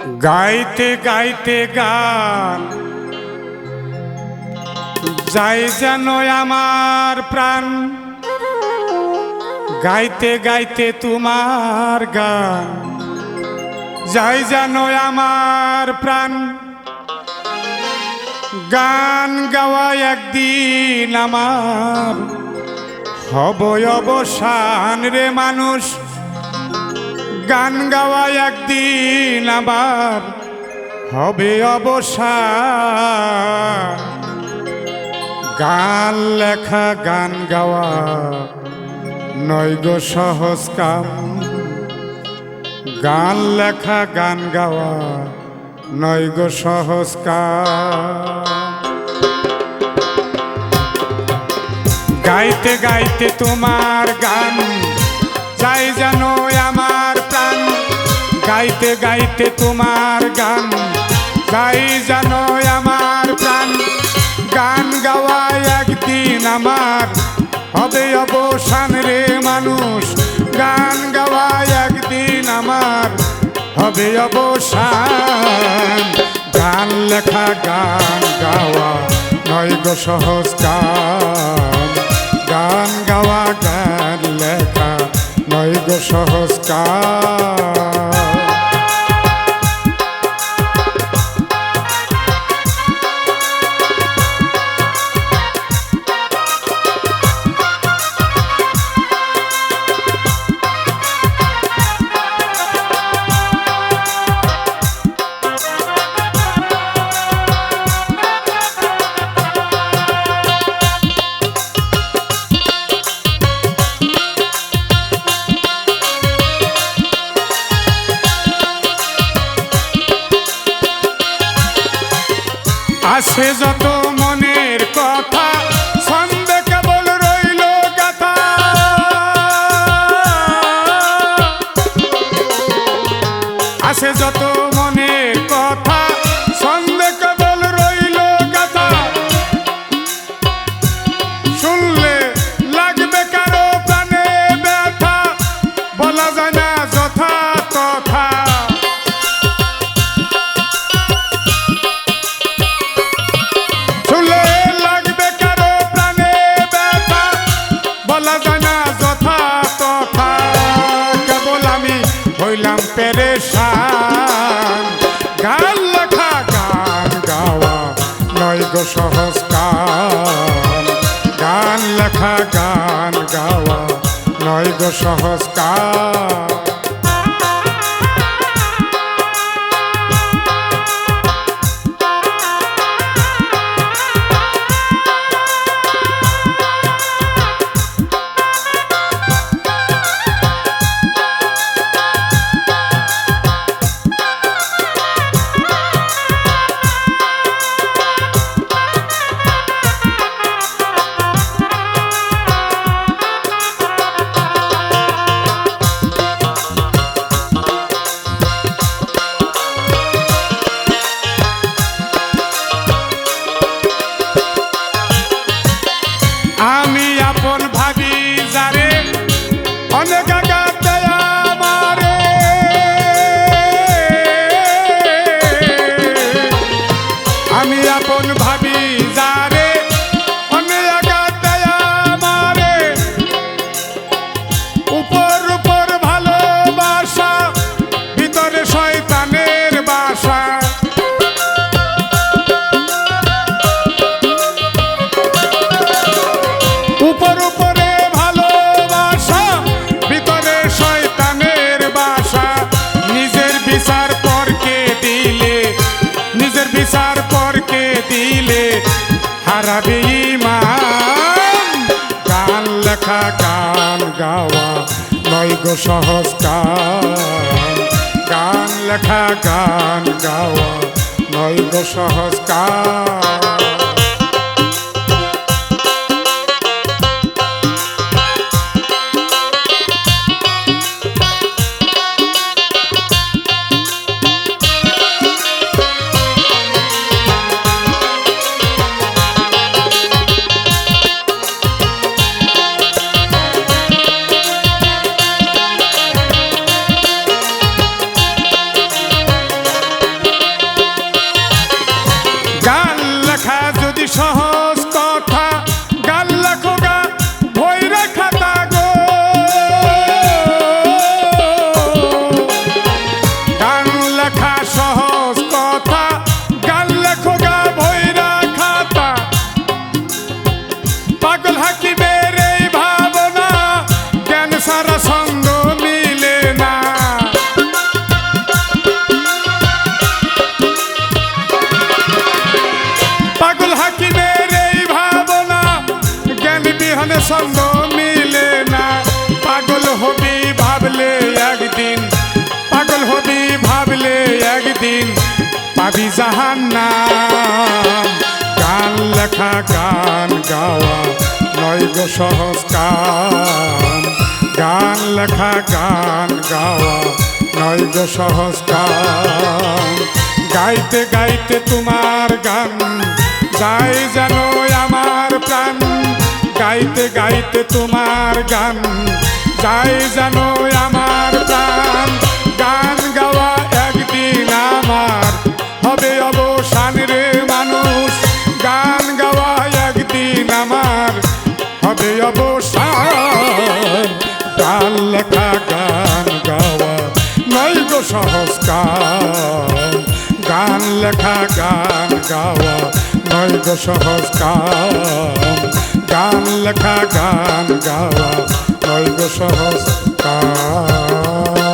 গাইতে গাইতে গান যাই যেন আমার প্রাণ, গাইতে গাইতে তোমার গান যাই যেন আমার প্রাণ। গান গাওয়া একদিন আমার হবে অবসান রে মানুষ, গান গাওয়া একদিন আমার হবে অবসান। গান লেখা গান গাওয়া নয় গো সহজ কাম, গান লেখা গান গাওয়া নয় গো সহজ কাম। গাইতে গাইতে তোমার গান যাই যেন আমার প্রাণ, গাইতে গাইতে তোমার গান যাই যেন আমার প্রাণ। গান গাওয়া একদিন আমার হবে অবসান রে মানুষ, গান গাওয়া একদিন আমার হবে অবসান। গান লেখা গান গাওয়া নয় গো সহজ কাম, গান গাওয়া গান লেখা নয় গো সহজ কাম। আছে যত মনের কথা ছন্দে কেবল রইল গাথা, আছে যত মনের কথা ছন্দে কেবল রইল গাথা। শুনলে লাগবে কারো প্রাণে ব্যথা, বলা যায় না যথা তথা। হইলাম পেরেশান, গান লেখা গান গাওয়া নয় গো সহজ কাম, গান লেখা গান গাওয়া নয় গো সহজ কাম। আমি আপন ভাবি যারে অনেক আঘাতে আমারে, আমি আপন ভাবি যারে অনেক আঘাতে আমারে। উপর উপর ভালোবাসা ভিতরে শয়তানের বাসা, উপর উপরে ভালোবাসা ভিতরে শয়তানের বাসা। নিজের বিচার পরকে দিলে, নিজের বিচার পরকে দিলে হারাবে ঈমান। গান লেখা গান গাওয়া নয় গো সহজ কাম, গান লেখা গান গাওয়া নয় গো সহজ কাম। পাবি জাহান্নাম। গান লেখা গান গাওয়া নয় গো সহজ কাম। গান লেখা গান গাওয়া নয় গো সহজ কাম। গাইতে গাইতে তোমার গান যাই যেন আমার প্রাণ। গাইতে গাইতে তোমার গান যাই যেন আমার প্রাণ। গান গাওয়া একদিন আমার হবে অবসান রে মানুষ। গান গাওয়া একদিন আমার হবে অবসান। গান লেখা গান গাওয়া নয় গো সহজ কাম। গান লেখা গান গাওয়া নয় গো সহজ কাম। গান লেখা গান গাওয়া নয় গো সহজ কাম।